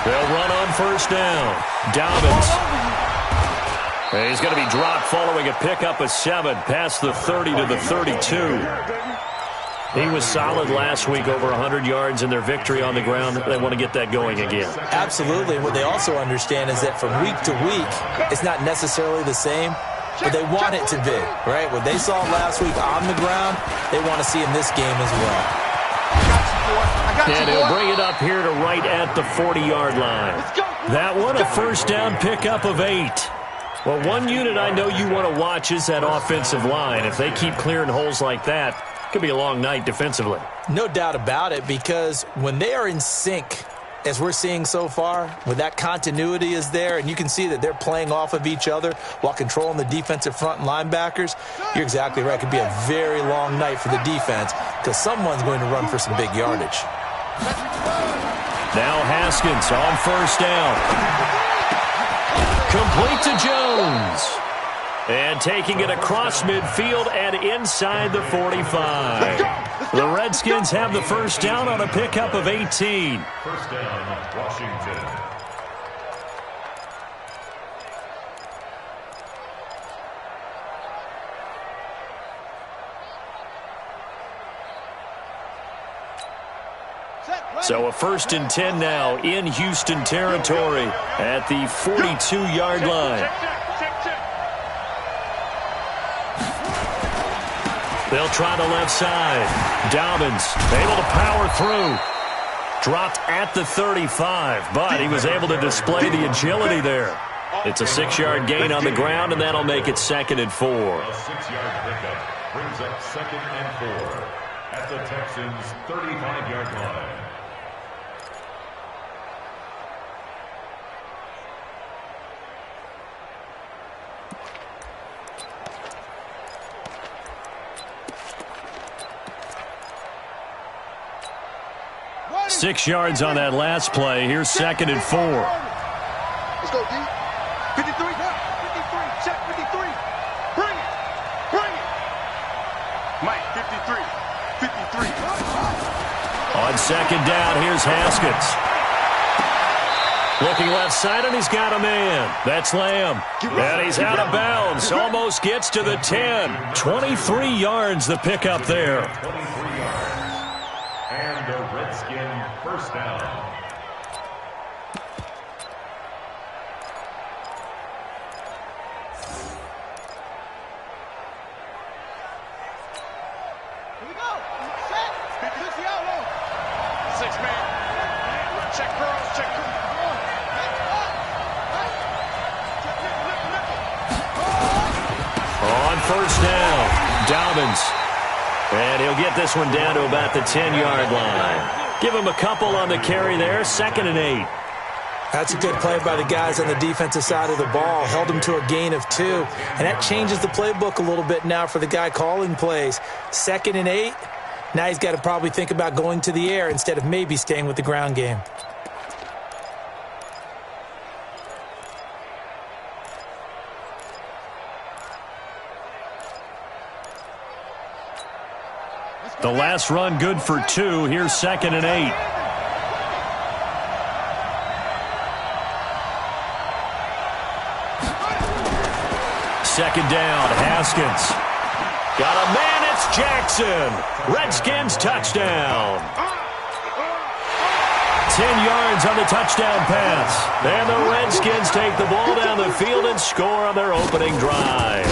They'll run on first down. Dobbins. He's going to be dropped following a pickup of 7 past the 30 to the 32. He was solid last week, over 100 yards in their victory on the ground. They want to get that going again. Absolutely. What they also understand is that from week to week, it's not necessarily the same, but they want it to be, right? What they saw last week on the ground, they want to see in this game as well. And he'll bring it up here to right at the 40-yard line. That one, a first down pickup of 8. Well, one unit I know you want to watch is that offensive line. If they keep clearing holes like that, it could be a long night defensively. No doubt about it, because when they are in sync, as we're seeing so far, when that continuity is there, and you can see that they're playing off of each other while controlling the defensive front and linebackers, you're exactly right. It could be a very long night for the defense because someone's going to run for some big yardage. Now Haskins on first down. Complete to Jones. And taking it across midfield and inside the 45. The Redskins have the first down on a pickup of 18. First down, Washington. So a 1st and 10 now in Houston territory at the 42-yard line. They'll try the left side. Dobbins able to power through. Dropped at the 35, but he was able to display the agility there. It's a 6-yard gain on the ground, and that'll make it 2nd and 4. A 6-yard pickup brings up 2nd and 4 at the Texans' 35-yard line. Six yards on that last play. Here's 2nd and 4. Let's go, D. 53, 53, check 53. Bring it, bring it. Mike, 53, 53. On 2nd down, here's Haskins. Looking left side, and he's got a man. That's Lamb. And he's out of bounds. Almost gets to the 10. 23 yards the pickup there. 23 yards. And the Redskin first down. Here we go. Set. Push the outlaw. 6-man. Check girls. Check girls. On first down, Dobbins. And he'll get this one down to about the 10-yard line. Give him a couple on the carry there, 2nd and 8. That's a good play by the guys on the defensive side of the ball. Held him to a gain of 2. And that changes the playbook a little bit now for the guy calling plays. 2nd and 8. Now he's got to probably think about going to the air instead of maybe staying with the ground game. The last run good for 2. Here's 2nd and 8. Second down, Haskins. Got a man, it's Jackson. Redskins touchdown. 10 yards on the touchdown pass. And the Redskins take the ball down the field and score on their opening drive.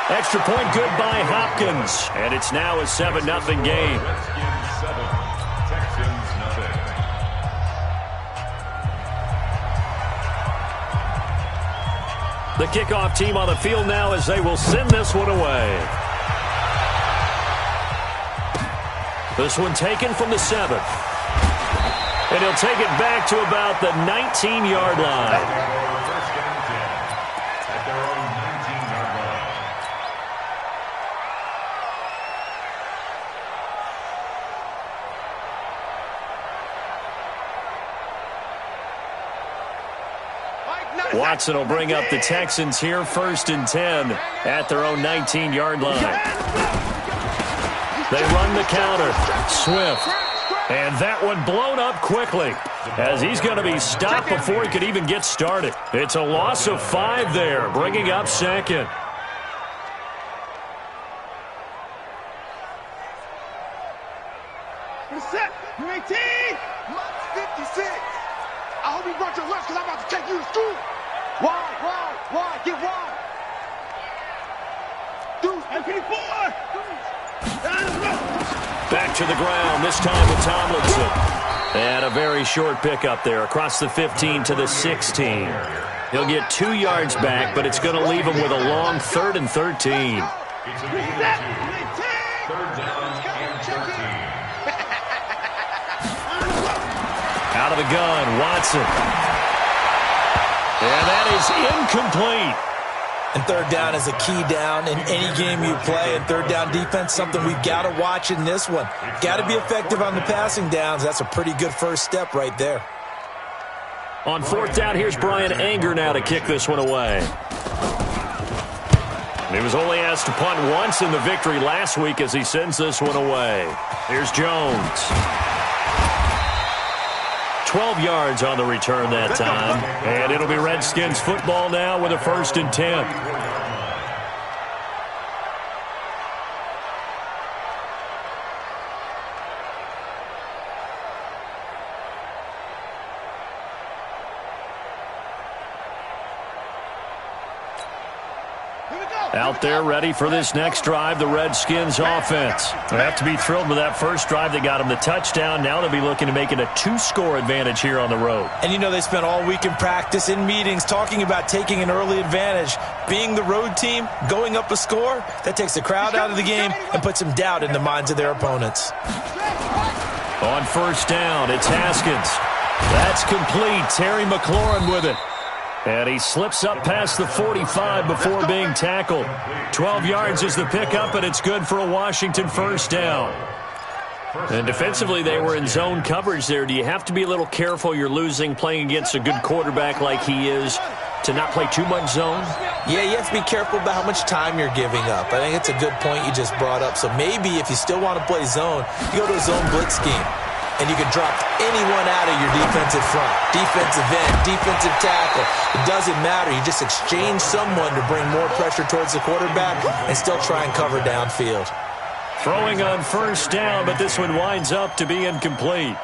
Extra point good by Hopkins. And it's now a 7-0 game. Redskins 7, Texans nothing. The kickoff team on the field now as they will send this one away. This one taken from the 7th. And he'll take it back to about the 19-yard line. Watson will bring up the Texans here 1st and 10 at their own 19-yard line. They run the counter. Swift. And that one blown up quickly as he's going to be stopped before he could even get started. It's a loss of 5 there, bringing up 2nd. Set. You 18. 56. I hope you brought your lunch because I'm about to take you to school. Why? Get wide. Deuce, MP4. Back to the ground, this time with Tomlinson. And a very short pickup there across the 15 to the 16. He'll get 2 yards back, but it's going to leave him with a long 3rd and 13. Out of the gun, Watson. And that is incomplete. And 3rd down is a key down in any game you play. And 3rd down defense, something we've got to watch in this one. Got to be effective on the passing downs. That's a pretty good first step right there. On 4th down, here's Brian Anger now to kick this one away. He was only asked to punt once in the victory last week as he sends this one away. Here's Jones. 12 yards on the return that time. And it'll be Redskins football now with a 1st and 10. Out there ready for this next drive, the Redskins offense. They have to be thrilled with that first drive. They got them the touchdown. Now they'll be looking to make it a 2-score advantage here on the road. And you know they spent all week in practice, in meetings, talking about taking an early advantage. Being the road team, going up a score, that takes the crowd out of the game and puts some doubt in the minds of their opponents. On 1st down, it's Haskins. That's complete. Terry McLaurin with it. And he slips up past the 45 before being tackled. 12 yards is the pickup, and it's good for a Washington 1st down. And defensively, they were in zone coverage there. Do you have to be a little careful you're losing playing against a good quarterback like he is to not play too much zone? Yeah, you have to be careful about how much time you're giving up. I think it's a good point you just brought up. So maybe if you still want to play zone, you go to a zone blitz scheme. And you can drop anyone out of your defensive front, defensive end, defensive tackle. It doesn't matter. You just exchange someone to bring more pressure towards the quarterback and still try and cover downfield. Throwing on 1st down, but this one winds up to be incomplete.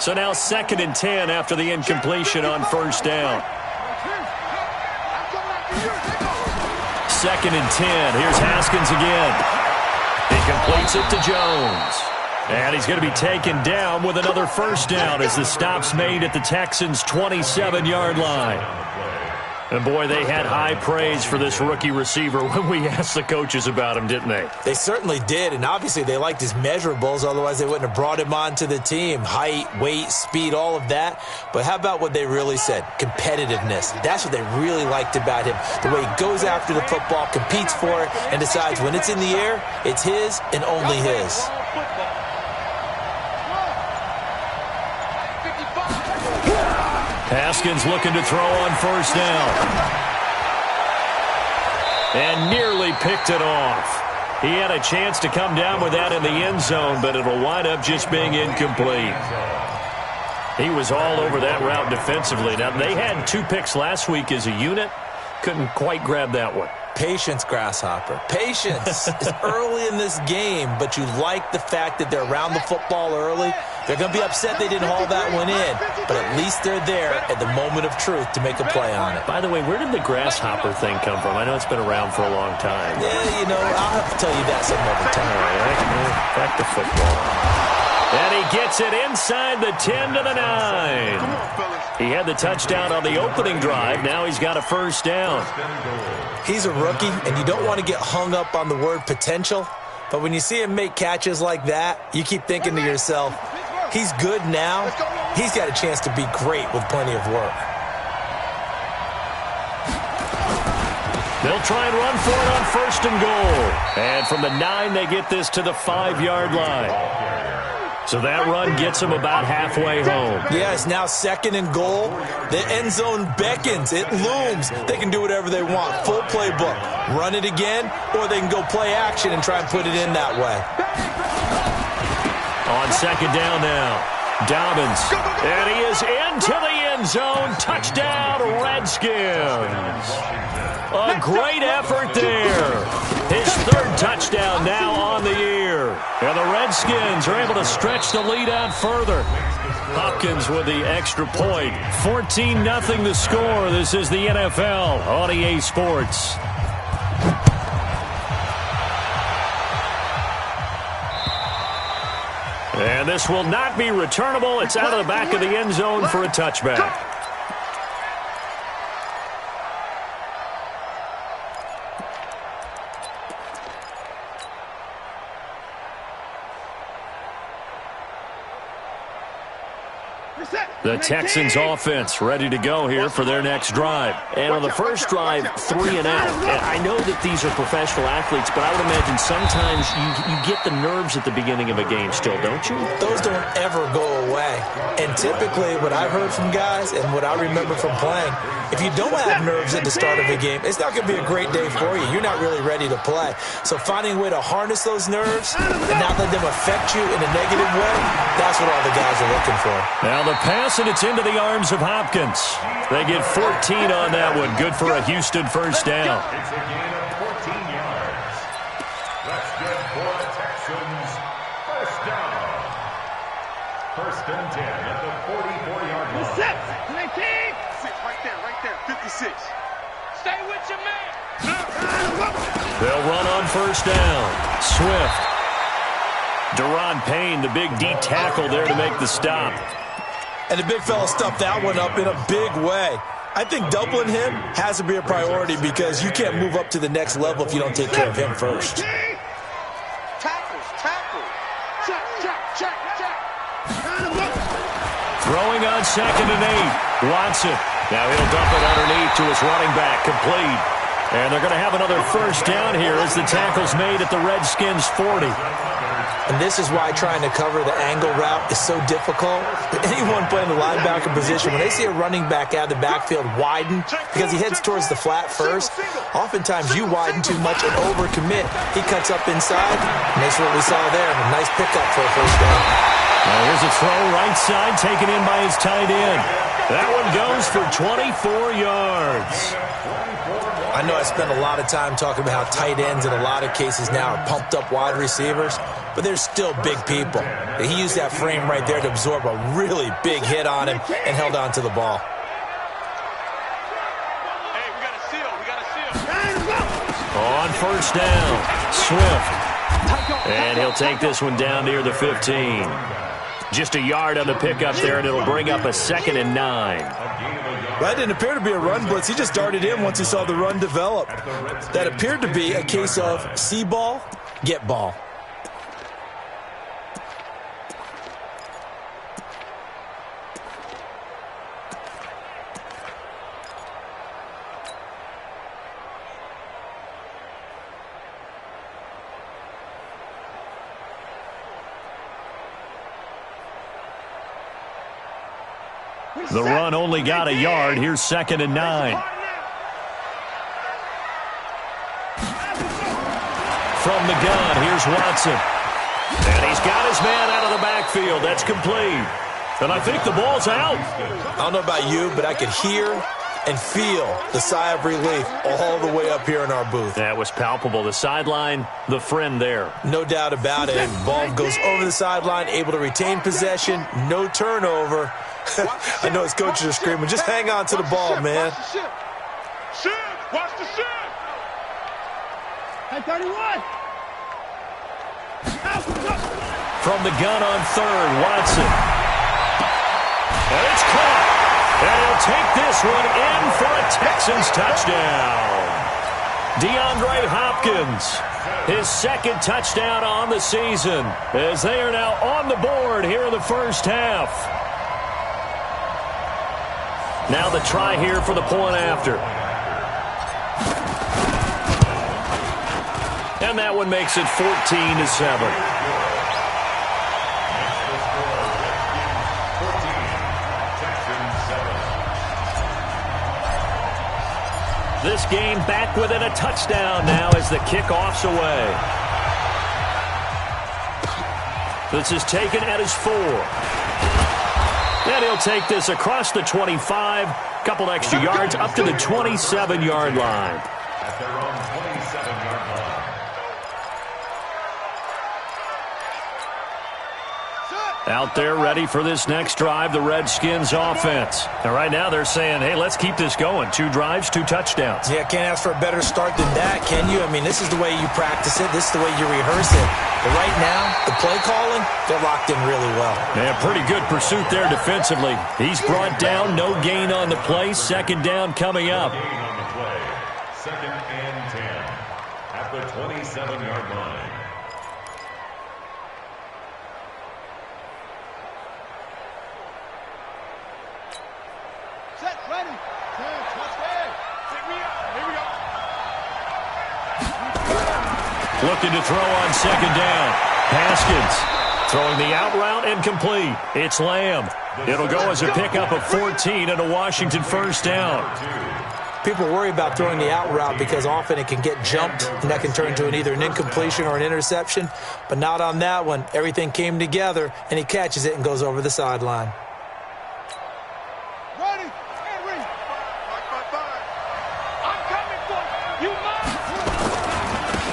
So now 2nd and 10 after the incompletion on 1st down. 2nd and 10. Here's Haskins again. He completes it to Jones. And he's going to be taken down with another 1st down as the stop's made at the Texans' 27-yard line. And, boy, they had high praise for this rookie receiver when we asked the coaches about him, didn't they? They certainly did, and obviously they liked his measurables. Otherwise, they wouldn't have brought him onto the team. Height, weight, speed, all of that. But how about what they really said? Competitiveness. That's what they really liked about him. The way he goes after the football, competes for it, and decides when it's in the air, it's his and only his. Haskins looking to throw on 1st down. And nearly picked it off. He had a chance to come down with that in the end zone, but it'll wind up just being incomplete. He was all over that route defensively. Now, they had 2 picks last week as a unit. Couldn't quite grab that one. Patience, Grasshopper. Patience. It's early in this game, but you like the fact that they're around the football early. They're going to be upset they didn't haul that one in, but at least they're there at the moment of truth to make a play on it. By the way, where did the Grasshopper thing come from? I know it's been around for a long time. Yeah, you know, I'll have to tell you that some other time. All right, back to football. And he gets it inside the 10 to the 9. He had the touchdown on the opening drive. Now he's got a 1st down. He's a rookie, and you don't want to get hung up on the word potential. But when you see him make catches like that, you keep thinking to yourself, he's good now. He's got a chance to be great with plenty of work. They'll try and run for it on 1st and goal. And from the 9, they get this to the 5-yard line. So that run gets them about halfway home. Yeah, it's now 2nd and goal. The end zone beckons. It looms. They can do whatever they want. Full playbook. Run it again, or they can go play action and try and put it in that way. On 2nd down now. Dobbins. And he is into the end zone. Touchdown, Redskins. A great effort there. His 3rd touchdown now on the year. And the Redskins are able to stretch the lead out further. Hopkins with the extra point. 14-0 the score. This is the NFL on EA Sports. And this will not be returnable. It's out of the back of the end zone for a touchback. The Texans offense ready to go here for their next drive. And on the first drive, 3 and out. And I know that these are professional athletes, but I would imagine sometimes you get the nerves at the beginning of a game still, don't you? Those don't ever go away. And typically what I've heard from guys and what I remember from playing, if you don't have nerves at the start of a game, it's not going to be a great day for you. You're not really ready to play. So finding a way to harness those nerves and not let them affect you in a negative way, that's what all the guys are looking for. Now the pass, and it's into the arms of Hopkins. They get 14 on that one. Good for a Houston first down. It's a gain of 14 yards. That's good for the Texans. First down. 1st and 10 at the 44-yard line. 19. 6, right there, 56. Stay with your man. They'll run on 1st down. Swift. Deron Payne, the big D tackle there to make the stop. And the big fella stuffed that one up in a big way. I think doubling him has to be a priority because you can't move up to the next level if you don't take care of him first. Tackle. Check. Throwing on 2nd and 8. Watson. Now he'll dump it underneath to his running back. Complete. And they're going to have another first down here as the tackle's made at the Redskins' 40. And this is why trying to cover the angle route is so difficult. Anyone playing the linebacker position, when they see a running back out of the backfield widen because he heads towards the flat first, oftentimes you widen too much and overcommit. He cuts up inside, and that's what we saw there. A nice pickup for a first down. Now here's a throw right side taken in by his tight end. That one goes for 24 yards. I know I spent a lot of time talking about how tight ends in a lot of cases now are pumped up wide receivers, but they're still big people. He used that frame right there to absorb a really big hit on him and held on to the ball. Hey, we got a seal. On 1st down, Swift. And he'll take this one down near the 15. Just a yard on the pickup there, and it'll bring up a 2nd and 9. That didn't appear to be a run blitz. He just darted in once he saw the run develop. That appeared to be a case of see ball, get ball. The run only got a yard. Here's 2nd and 9. From the gun, here's Watson. And he's got his man out of the backfield. That's complete. And I think the ball's out. I don't know about you, but I could hear and feel the sigh of relief all the way up here in our booth. That was palpable. The sideline, the friend there. No doubt about it. Ball goes over the sideline, able to retain possession, no turnover. I know his coaches are screaming, just hang on to the ball, man. Watch the shit. Hey, 31. From the gun on 3rd, Watson. And it's caught. And he'll take this one in for a Texans touchdown. DeAndre Hopkins, his 2nd touchdown on the season, as they are now on the board here in the first half. Now the try here for the point after. And that one makes it 14-7. This game back within a touchdown now as the kickoff's away. This is taken at his 4. And he'll take this across the 25. Couple extra yards up to the 27-yard line. At their own 27-yard line. Out there ready for this next drive, the Redskins offense. And right now they're saying, hey, let's keep this going. 2 drives, 2 touchdowns. Yeah, can't ask for a better start than that, can you? I mean, this is the way you practice it. This is the way you rehearse it. But right now, the play calling, they're locked in really well. Yeah, pretty good pursuit there defensively. He's brought down, no gain on the play. Second down coming up. Gain on the play. 2nd and 10 at the 27-yard line. Set, ready. Touchdown. Here we go. Looking to throw on second down. Haskins throwing the out route and complete. It's Lamb. It'll go as a pickup of 14 and a Washington first down. People worry about throwing the out route because often it can get jumped, and that can turn into either an incompletion or an interception. But not on that one. Everything came together, and he catches it and goes over the sideline. Ready. And ready. I'm coming for you. You must.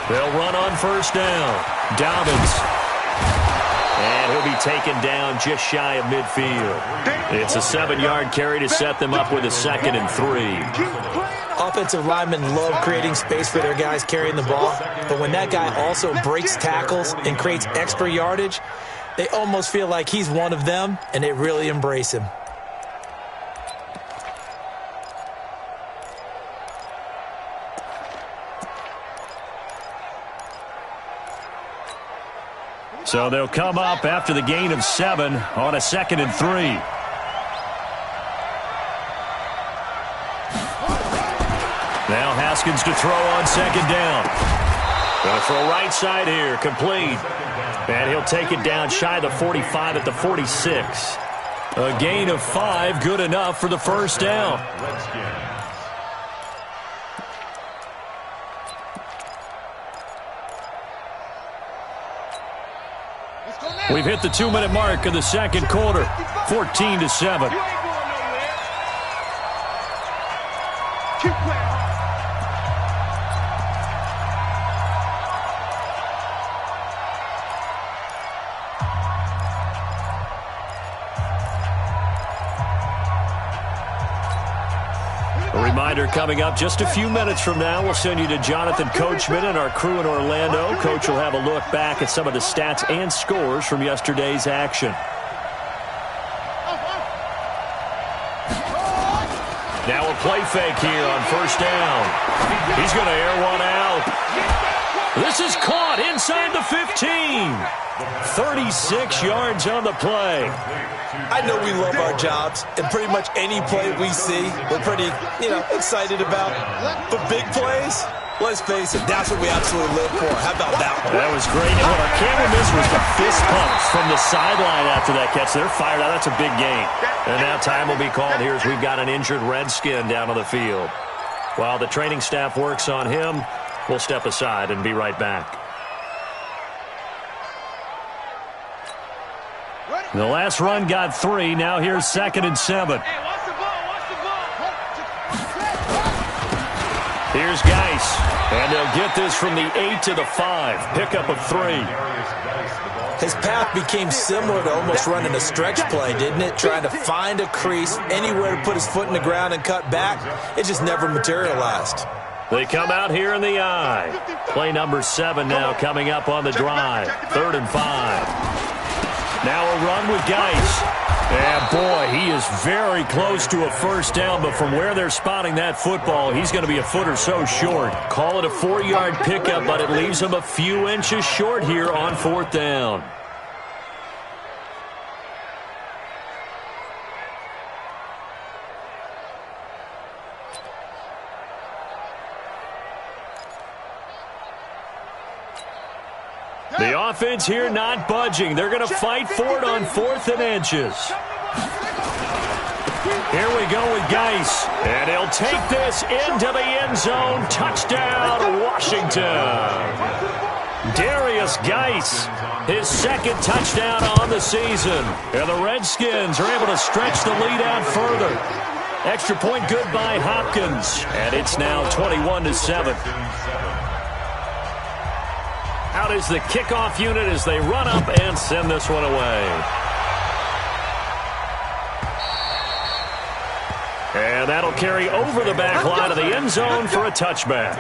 They'll run on first down. Dobbins. And he'll be taken down just shy of midfield. It's a 7-yard carry to set them up with a 2nd and 3. Offensive linemen love creating space for their guys carrying the ball, but when that guy also breaks tackles and creates extra yardage, they almost feel like he's one of them, and they really embrace him. So they'll come up after the gain of 7 on a 2nd and 3. Now Haskins to throw on second down. Going to throw right side here, complete. And he'll take it down shy of the 45 at the 46. A gain of 5, good enough for the first down. We've hit the 2-minute mark of the second quarter, 14-7. Keep playing. A reminder coming up just a few minutes from now, we'll send you to Jonathan Coachman and our crew in Orlando. Coach will have a look back at some of the stats and scores from yesterday's action. Now a play fake here on first down. He's going to air one out. This is caught inside the 15. 36 yards on the play. I know we love our jobs, and pretty much any play we see, we're pretty, excited about. But big plays, let's face it, that's what we absolutely live for. How about that one? That was great. And what our camera missed was the fist pump from the sideline after that catch. They're fired out. That's a big gain. And now time will be called here as we've got an injured Redskin down on the field. While the training staff works on him, we'll step aside and be right back. The last run got 3. Now here's 2nd and 7. Here's Geis. And they'll get this from the 8 to the 5. Pickup of 3. His path became similar to almost running a stretch play, didn't it? Trying to find a crease, anywhere to put his foot in the ground and cut back. It just never materialized. They come out here in the eye. Play number 7 now coming up on the drive. 3rd and 5. Now a run with Geis. And, boy, he is very close to a first down, but from where they're spotting that football, he's going to be a foot or so short. Call it a 4-yard pickup, but it leaves him a few inches short here on 4th down. The offense here not budging. They're going to fight for it on 4th and inches. Here we go with Geis. And he'll take this into the end zone. Touchdown, Washington. Darius Geis, his 2nd touchdown on the season. And the Redskins are able to stretch the lead out further. Extra point good by Hopkins. And it's now 21-7. Out is the kickoff unit as they run up and send this one away. And that'll carry over the back line of the end zone for a touchback.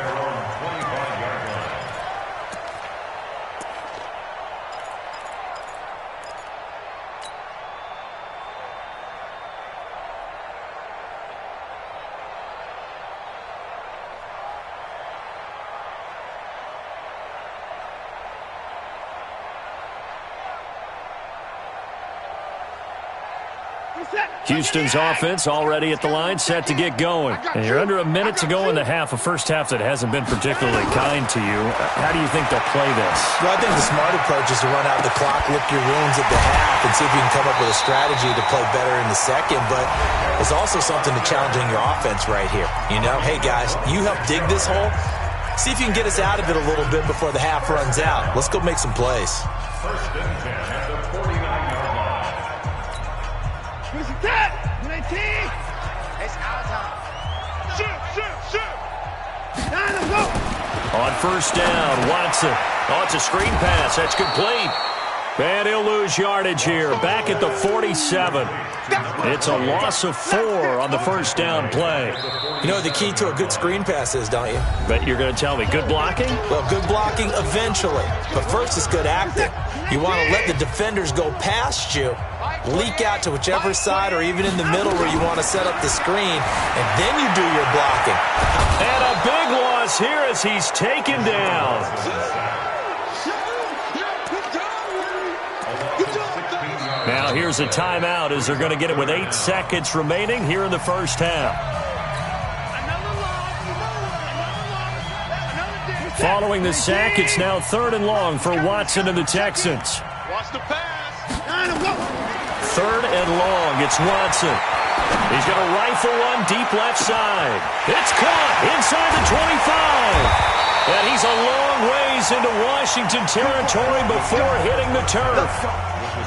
Houston's offense already at the line, set to get going. And you're under a minute to go in the half, a first half that hasn't been particularly kind to you. How do you think they'll play this? Well, I think the smart approach is to run out the clock, lick your wounds at the half, and see if you can come up with a strategy to play better in the second. But there's also something to challenging your offense right here. You know, hey, guys, you help dig this hole. See if you can get us out of it a little bit before the half runs out. Let's go make some plays. 1st and 10 at the 49-yard line. It's our time. Shoot. On 1st down, Watson. Oh, it's a screen pass. That's complete. And he'll lose yardage here. Back at the 47. It's a loss of 4 on the 1st down play. You know what the key to a good screen pass is, don't you? Bet you're going to tell me good blocking? Well, good blocking eventually. But first it's good acting. You want to let the defenders go past you, leak out to whichever side or even in the middle where you want to set up the screen, and then you do your blocking. And a big loss here as he's taken down. Now here's a timeout as they're going to get it with 8 seconds remaining here in the first half. Following the sack, it's now 3rd and long for Watson and the Texans. Watch the pass. 3rd and long, it's Watson. He's going to rifle one deep left side. It's caught inside the 25. And he's a long ways into Washington territory before hitting the turf.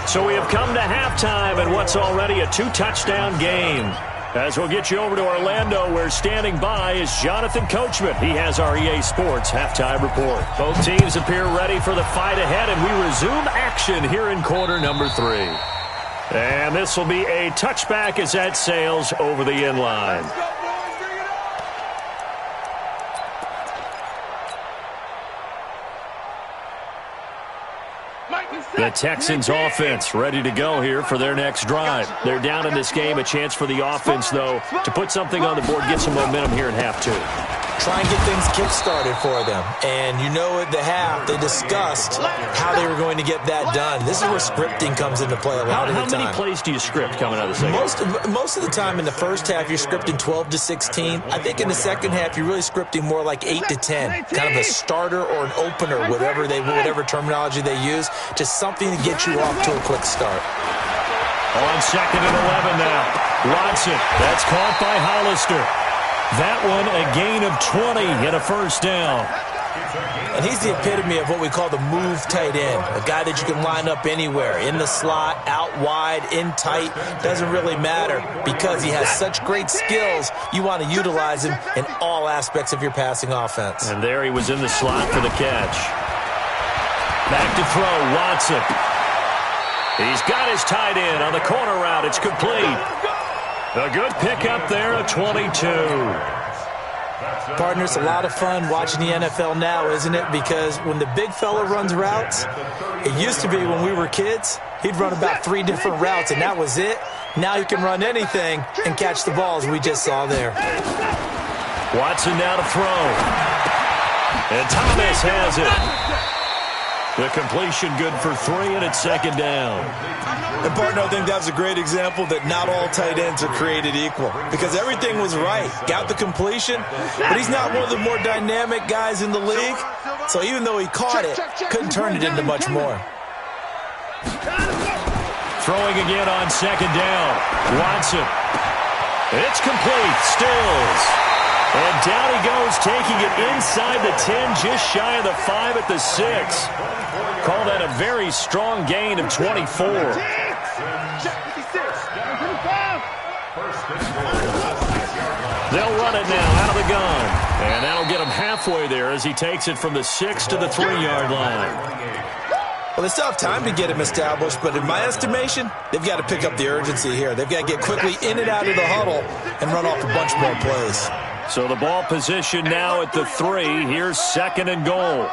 So we have come to halftime in what's already a 2-touchdown game. As we'll get you over to Orlando, where standing by is Jonathan Coachman. He has our EA Sports halftime report. Both teams appear ready for the fight ahead, and we resume action here in quarter number 3. And this will be a touchback as that sails over the end line. The Texans offense ready to go here for their next drive. They're down in this game. A chance for the offense, though, to put something on the board, get some momentum here in half 2. Try and get things kick-started for them. And you know at the half, they discussed how they were going to get that done. This is where scripting comes into play a lot of the time. How many plays do you script coming out of the second? Most of the time in the first half, you're scripting 12 to 16. I think in the second half, you're really scripting more like 8 to 10. Kind of a starter or an opener, whatever terminology they use. Just something to get you off to a quick start. On 2nd and 11 now. Watson, that's caught by Hollister. That one a gain of 20 and a first down. And he's the epitome of what we call the move tight end, a guy that you can line up anywhere, in the slot, out wide, in tight, doesn't really matter because he has such great skills. You want to utilize him in all aspects of your passing offense. And there he was in the slot for the catch. Back to throw, Watson. He's got his tight end on the corner route. It's complete. A good pickup there, a 22. Partner, it's a lot of fun watching the NFL now, isn't it? Because when the big fella runs routes, it used to be when we were kids, he'd run about 3 different routes, and that was it. Now he can run anything and catch the balls we just saw there. Watson now to throw. And Thomas has it. The completion good for 3, and it's 2nd down. And, partner, I think that was a great example that not all tight ends are created equal because everything was right. Got the completion, but he's not one of the more dynamic guys in the league. So even though he caught it, couldn't turn it into much more. Throwing again on second down. Watson. It's complete. Stills. And down he goes, taking it inside the 10, just shy of the 5 at the 6. Call that a very strong gain of 24. They'll run it now out of the gun. And that'll get him halfway there as he takes it from the 6 to the 3-yard line. Well, they still have time to get him established, but in my estimation, they've got to pick up the urgency here. They've got to get quickly in and out of the huddle and run off a bunch more plays. So the ball position now at the 3. Here's 2nd and goal.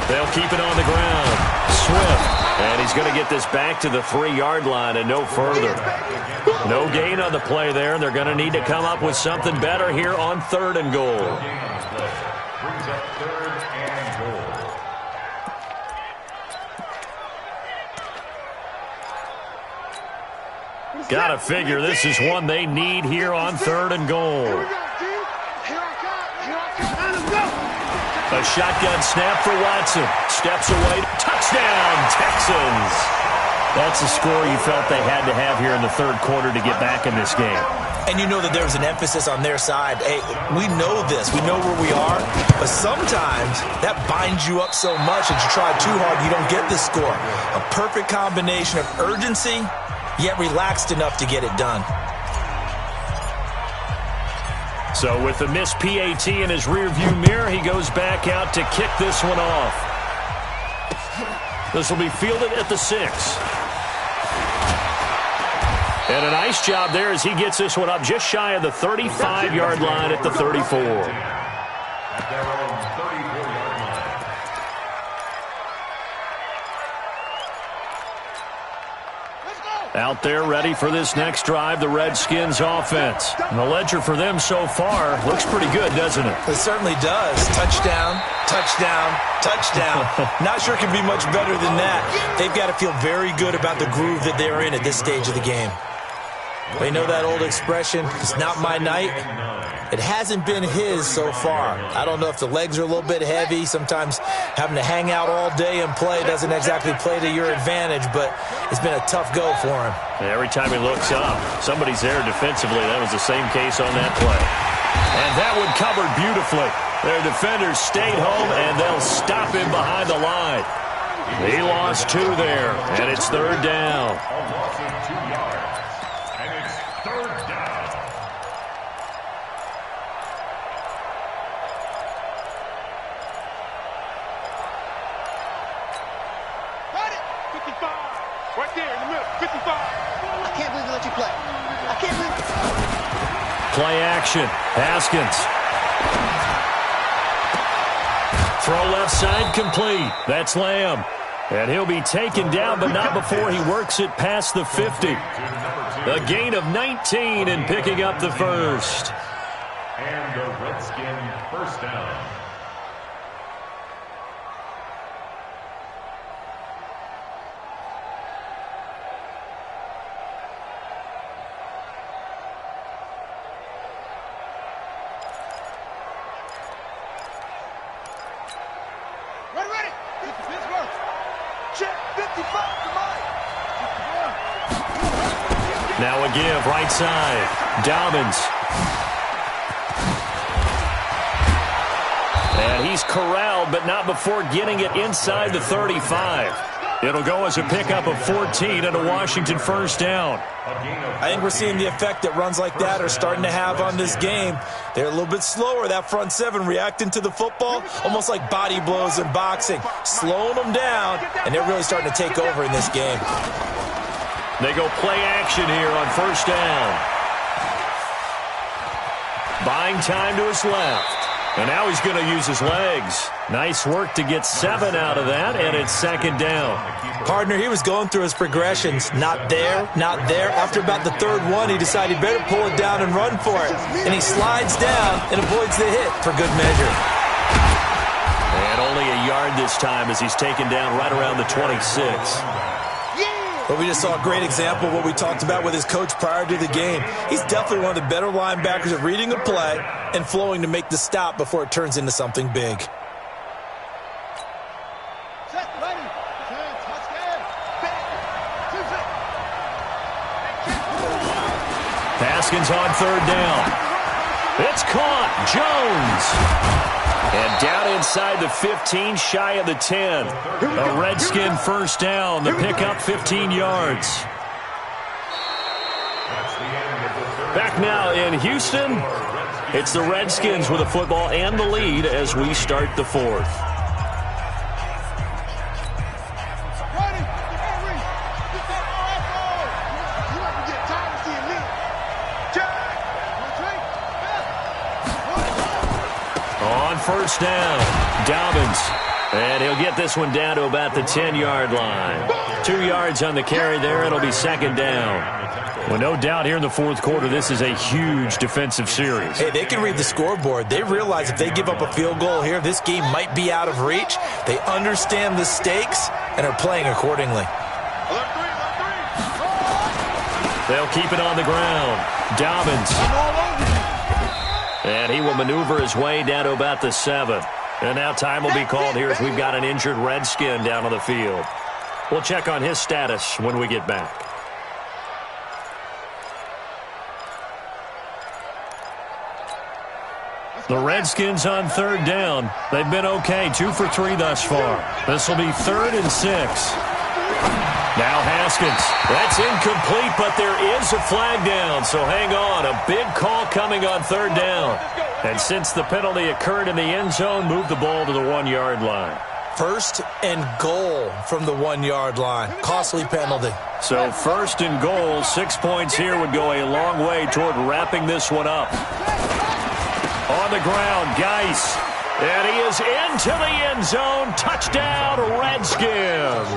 They'll keep it on the ground. Swift. And he's going to get this back to the 3-yard line and no further. No gain on the play there. They're going to need to come up with something better here on 3rd and goal. Brings up 3rd and goal. Gotta figure this is one they need here on 3rd and goal. A shotgun snap for Watson. Steps away. Touchdown, Texans. That's a score you felt they had to have here in the 3rd quarter to get back in this game. And you know that there was an emphasis on their side. Hey, we know this. We know where we are. But sometimes that binds you up so much that you try too hard, you don't get the score. A perfect combination of urgency, yet relaxed enough to get it done. So with the missed PAT in his rearview mirror, he goes back out to kick this one off. This will be fielded at the 6. And a nice job there as he gets this one up just shy of the 35-yard line at the 34. At their own 34-yard line. Out there ready for this next drive, the Redskins offense. And the ledger for them so far looks pretty good, doesn't it? It certainly does. Touchdown, touchdown, touchdown. Not sure it can be much better than that. They've got to feel very good about the groove that they're in at this stage of the game. They know that old expression, it's not my night. It hasn't been his so far. I don't know if the legs are a little bit heavy. Sometimes having to hang out all day and play doesn't exactly play to your advantage, but it's been a tough go for him. Every time he looks up, somebody's there defensively. That was the same case on that play. And that one covered beautifully. Their defenders stayed home, and they'll stop him behind the line. He lost 2 there, and it's 3rd down. A loss of 2 yards. And it's 3rd down. Got it! 55. Right there in the middle. 55. I can't believe they let you play. I can't believe it. Play action. Haskins. Throw left side complete. That's Lamb. And he'll be taken down, but not before he works it past the 50. A gain of 19 and picking up the first. And the Redskin first down. Ready. Pittsburgh. Check 55 to Mike. Now a give, right side. Dobbins. And he's corralled, but not before getting it inside the 35. It'll go as a pickup of 14 and a Washington first down. I think we're seeing the effect that runs like that are starting to have on this game. They're a little bit slower, that front 7, reacting to the football, almost like body blows in boxing, slowing them down, and they're really starting to take over in this game. They go play action here on first down. Buying time to his left. And now he's going to use his legs. Nice work to get 7 out of that, and it's 2nd down. Partner, he was going through his progressions. Not there, not there. After about the 3rd one, he decided he better pull it down and run for it. And he slides down and avoids the hit for good measure. And only a yard this time as he's taken down right around the 26. Yeah! Well, we just saw a great example of what we talked about with his coach prior to the game. He's definitely one of the better linebackers at reading a play and flowing to make the stop before it turns into something big. Haskins on third down. It's caught. Jones. And down inside the 15, shy of the 10. A Redskin first down. The pickup 15 yards. Back now in Houston. It's the Redskins with the football and the lead as we start the fourth. First down, Dobbins, and he'll get this one down to about the 10-yard line. 2 yards on the carry there. It'll be second down. Well, no doubt here in the fourth quarter, this is a huge defensive series. Hey, they can read the scoreboard. They realize if they give up a field goal here, this game might be out of reach. They understand the stakes and are playing accordingly. They'll keep it on the ground. Dobbins. And he will maneuver his way down to about the 7. And now time will be called here as we've got an injured Redskin down on the field. We'll check on his status when we get back. The Redskins on third down. They've been okay, 2 for 3 thus far. This will be 3rd and 6. Now Haskins. That's incomplete, but there is a flag down, so hang on. A big call coming on third down. And since the penalty occurred in the end zone, move the ball to the 1-yard line. First and goal from the 1-yard line. Costly penalty. So first and goal, 6 points here would go a long way toward wrapping this one up. On the ground, Geis. And he is into the end zone. Touchdown, Redskins.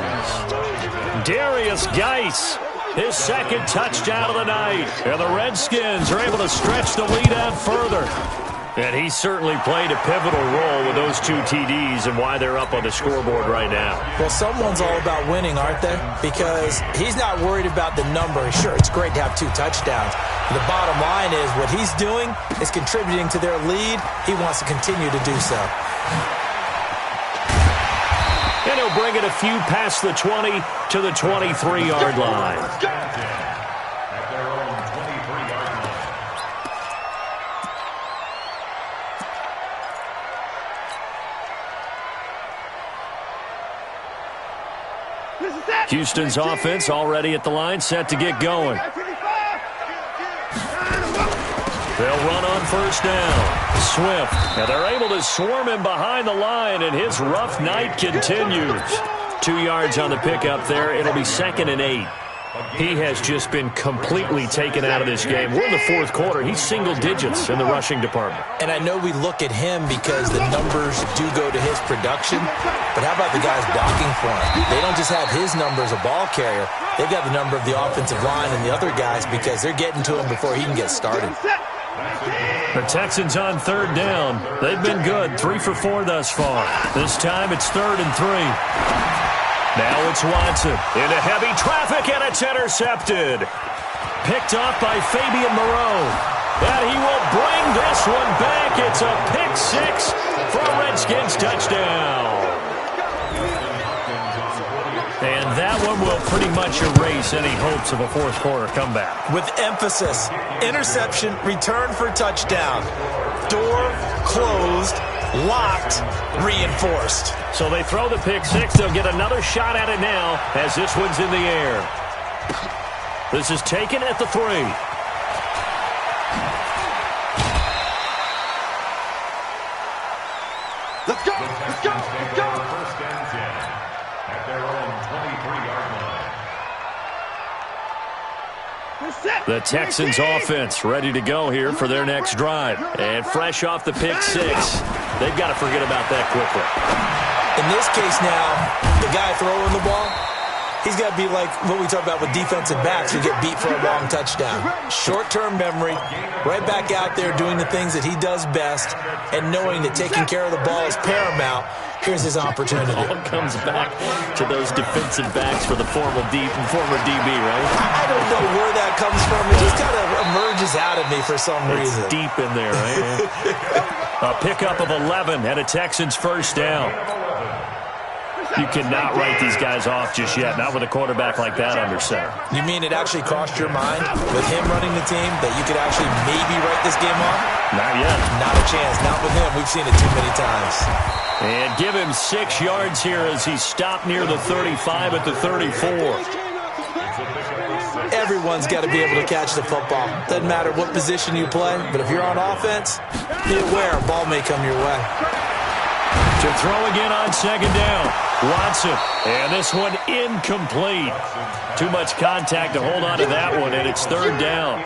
Darius Geis, his second touchdown of the night. And the Redskins are able to stretch the lead out further. And he certainly played a pivotal role with those 2 TDs and why they're up on the scoreboard right now. Well, someone's all about winning, aren't they? Because he's not worried about the number. Sure, it's great to have 2 touchdowns. The bottom line is what he's doing is contributing to their lead. He wants to continue to do so. And he'll bring it a few past the 20 to the 23-yard line. At their own 23-yard line. Houston's offense already at the line, set to get going. They'll run on first down. Swift. Now they're able to swarm him behind the line, and his rough night continues. 2 yards on the pickup there. It'll be 2nd and 8. He has just been completely taken out of this game. We're in the fourth quarter. He's single digits in the rushing department. And I know we look at him because the numbers do go to his production, but how about the guys blocking for him? They don't just have his number as a ball carrier. They've got the number of the offensive line and the other guys because they're getting to him before he can get started. The Texans on third down. They've been good, 3 for 4 thus far. This time it's 3rd and 3. Now it's Watson into heavy traffic, and it's intercepted. Picked off by Fabian Moreau. And he will bring this one back. It's a pick 6 for a Redskins touchdown. And that one will pretty much erase any hopes of a fourth quarter comeback. With emphasis, interception, return for touchdown. Door closed, locked, reinforced. So they throw the pick 6. They'll get another shot at it now as this one's in the air. This is taken at the 3. Let's go! Let's go! Let's go! First and 10 at their own 23-yard line. The Texans offense ready to go here for their next drive. And fresh off the pick 6, they've got to forget about that quickly. In this case now, the guy throwing the ball, he's got to be like what we talk about with defensive backs who get beat for a long touchdown. Short-term memory, right back out there doing the things that he does best, and knowing that taking care of the ball is paramount. Here's his opportunity. All comes back to those defensive backs for the former DB, right? I don't know where that comes from. It just kind of emerges out of me for some reason. It's deep in there, right? A pickup of 11 and a Texans first down. You cannot write these guys off just yet, not with a quarterback like that under center. You mean it actually crossed your mind with him running the team that you could actually maybe write this game off? Not yet. Not a chance. Not with him. We've seen it too many times. And give him 6 yards here as he stopped near the 35 at the 34. Everyone's got to be able to catch the football. Doesn't matter what position you play, but if you're on offense, be aware a ball may come your way. To throw again on second down. Watson. And this one incomplete. Too much contact to hold on to that one, and it's third down.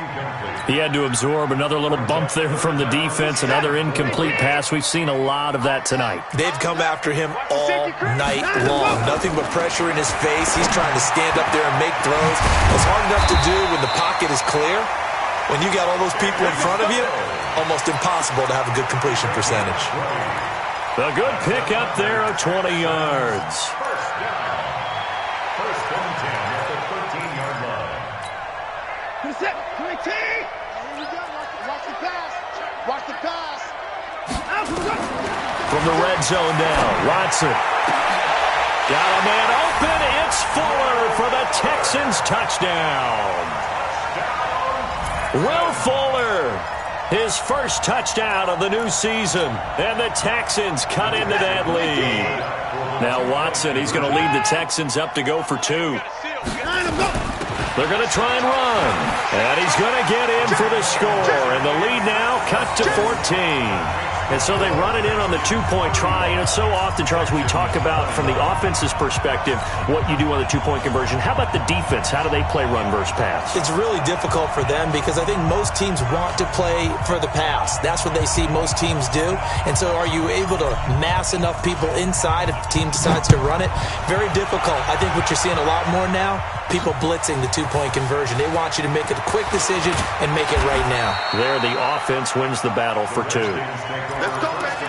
He had to absorb another little bump there from the defense, another incomplete pass. We've seen a lot of that tonight. They've come after him all night long. Nothing but pressure in his face. He's trying to stand up there and make throws. It's hard enough to do when the pocket is clear. When you got all those people in front of you, almost impossible to have a good completion percentage. A good pick up there of 20 yards. First and 10 at the 13-yard line. Watch the pass. Watch the pass. From the red zone now, Watson. Got a man open. It's Fuller for the Texans touchdown. Will Fuller. His first touchdown of the new season, and the Texans cut into that lead. Now Watson, he's going to lead the Texans up to go for 2. They're going to try and run, and he's going to get in for the score, and the lead now cut to 14. And so they run it in on the 2-point try. You know, so often, Charles, we talk about from the offense's perspective what you do on the 2-point conversion. How about the defense? How do they play run versus pass? It's really difficult for them because I think most teams want to play for the pass. That's what they see most teams do. And so are you able to mass enough people inside if the team decides to run it? Very difficult. I think what you're seeing a lot more now, people blitzing the 2-point conversion. They want you to make a quick decision and make it right now. There, the offense wins the battle for 2. Let's go, baby.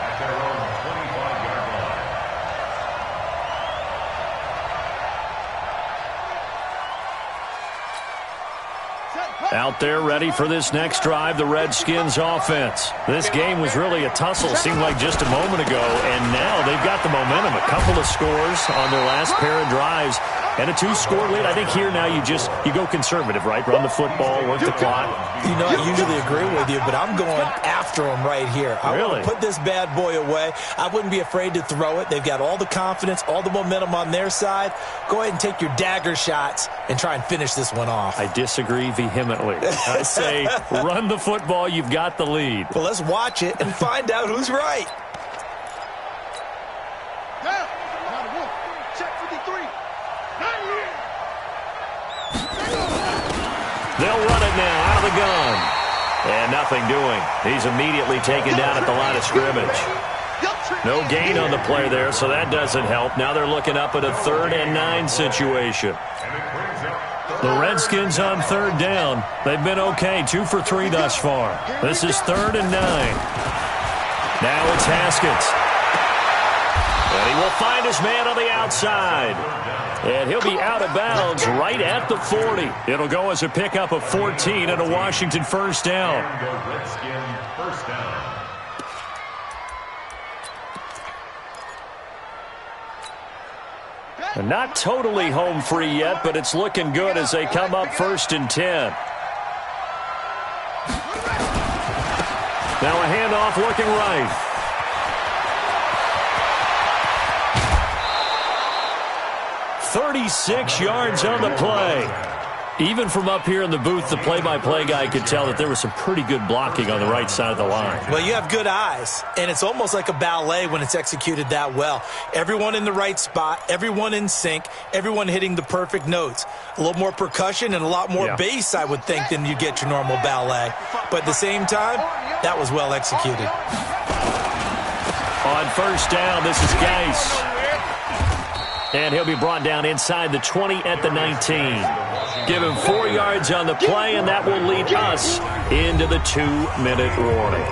At their own 25-yard line. Out there ready for this next drive, the Redskins offense. This game was really a tussle, seemed like just a moment ago, and now they've got the momentum. A couple of scores on their last pair of drives. And a 2-score lead. I think here now you go conservative, right? Run the football, work the clock. You know, I usually agree with you, but I'm going after him right here. I want to put this bad boy away. I wouldn't be afraid to throw it. They've got all the confidence, all the momentum on their side. Go ahead and take your dagger shots and try and finish this one off. I disagree vehemently. I say run the football. You've got the lead. Well, let's watch it and find out who's right. They'll run it now out of the gun. And nothing doing. He's immediately taken down at the line of scrimmage. No gain on the play there, so that doesn't help. Now they're looking up at a 3rd and 9 situation. The Redskins on 3rd down. They've been okay, 2 for 3 thus far. This is 3rd and 9. Now it's Haskins. And he will find his man on the outside. And he'll be out of bounds right at the 40. It'll go as a pickup of 14 and a Washington first down. And not totally home free yet, but it's looking good as they come up 1st and 10. Now a handoff looking right. 36 yards on the play. Even from up here in the booth, the play-by-play guy could tell that there was some pretty good blocking on the right side of the line. Well, you have good eyes, and it's almost like a ballet when it's executed that well. Everyone in the right spot, everyone in sync, everyone hitting the perfect notes. A little more percussion and a lot more bass, I would think, than you get your normal ballet. But at the same time, that was well executed. On first down, this is Geis. And he'll be brought down inside the 20 at the 19. Give him 4 yards on the play, and that will lead us into the 2-minute warning.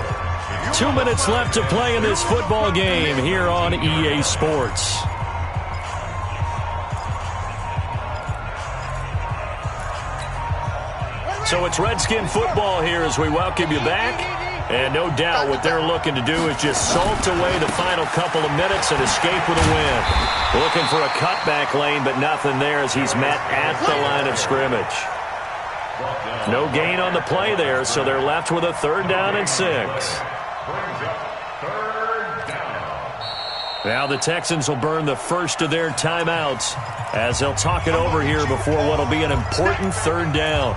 2 minutes left to play in this football game here on EA Sports. So it's Redskin football here as we welcome you back. And no doubt what they're looking to do is just salt away the final couple of minutes and escape with a win. Looking for a cutback lane, but nothing there as he's met at the line of scrimmage. No gain on the play there, so they're left with a 3rd down and 6. Now the Texans will burn the first of their timeouts as they'll talk it over here before what will be an important 3rd down.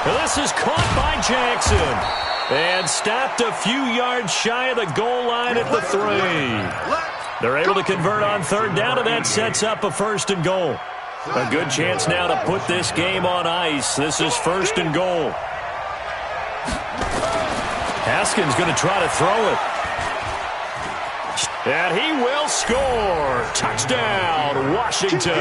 This is caught by Jackson and stopped a few yards shy of the goal line at the 3. They're able to convert on 3rd down, and that sets up a 1st and goal. A good chance now to put this game on ice. This is 1st and goal. Haskins going to try to throw it. And he will score. Touchdown, Washington.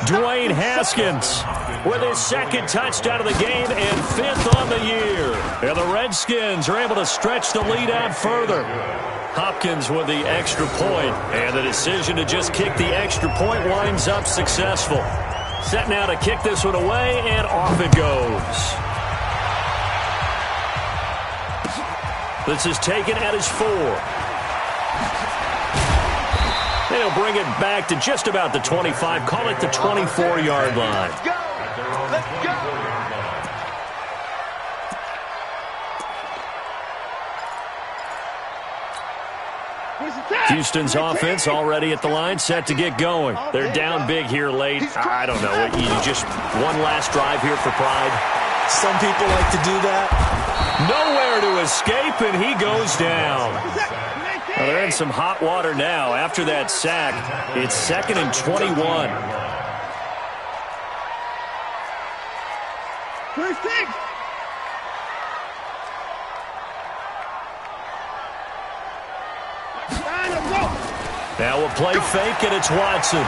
Dwayne Haskins with his 2nd touchdown of the game and 5th on the year. And the Redskins are able to stretch the lead out further. Hopkins with the extra point, and the decision to just kick the extra point winds up successful. Set now to kick this one away, and off it goes. This is taken at his 4. They'll bring it back to just about the 25. Call it the 24-yard line. Let's go! Let's go! Houston's offense already at the line, set to get going. They're down big here late. I don't know. You just one last drive here for pride. Some people like to do that. Nowhere to escape, and he goes down. Well, they're in some hot water now. After that sack, it's 2nd and 21. First thing. Now a play fake, and it's Watson.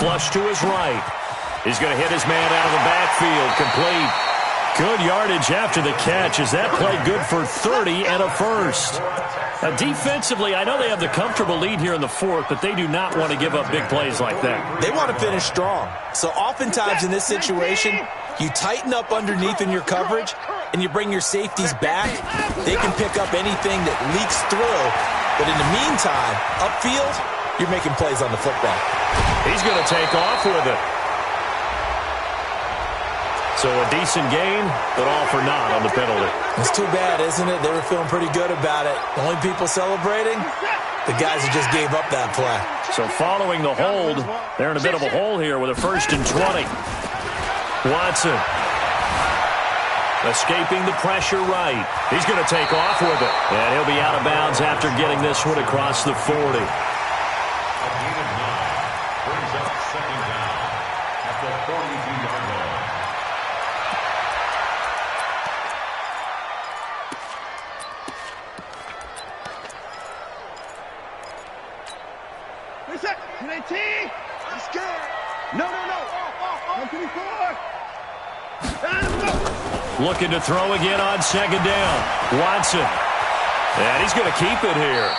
Flush to his right. He's going to hit his man out of the backfield. Complete. Good yardage after the catch. Is that play good for 30 and a 1st? Defensively, I know they have the comfortable lead here in the 4th, but they do not want to give up big plays like that. They want to finish strong. So oftentimes in this situation, you tighten up underneath in your coverage, and you bring your safeties back. They can pick up anything that leaks through. But in the meantime, upfield, you're making plays on the football. He's going to take off with it. So a decent gain, but all for naught on the penalty. It's too bad, isn't it? They were feeling pretty good about it. The only people celebrating, the guys who just gave up that play. So following the hold, they're in a bit of a hole here with a 1st and 20. Watson escaping the pressure right. He's going to take off with it. And he'll be out of bounds after getting this one across the 40. A gain of 9 brings up 2nd down at the 42-yard line. I'm scared. No. 124. Looking to throw again on 2nd down. Watson. And he's going to keep it here.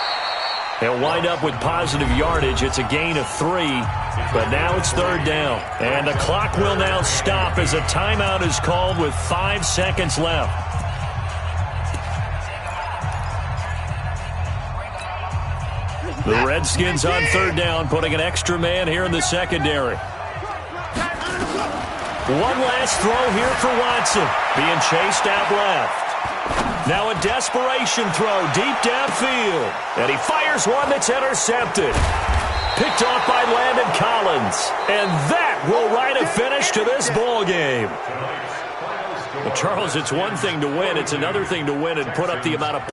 He'll wind up with positive yardage. It's a gain of 3, but now it's 3rd down. And the clock will now stop as a timeout is called with 5 seconds left. The Redskins on 3rd down, putting an extra man here in the secondary. One last throw here for Watson, being chased out left. Now a desperation throw deep downfield, and he fires one that's intercepted. Picked off by Landon Collins, and that will write a finish to this ball game. Well, Charles, it's one thing to win. It's another thing to win and put up the amount of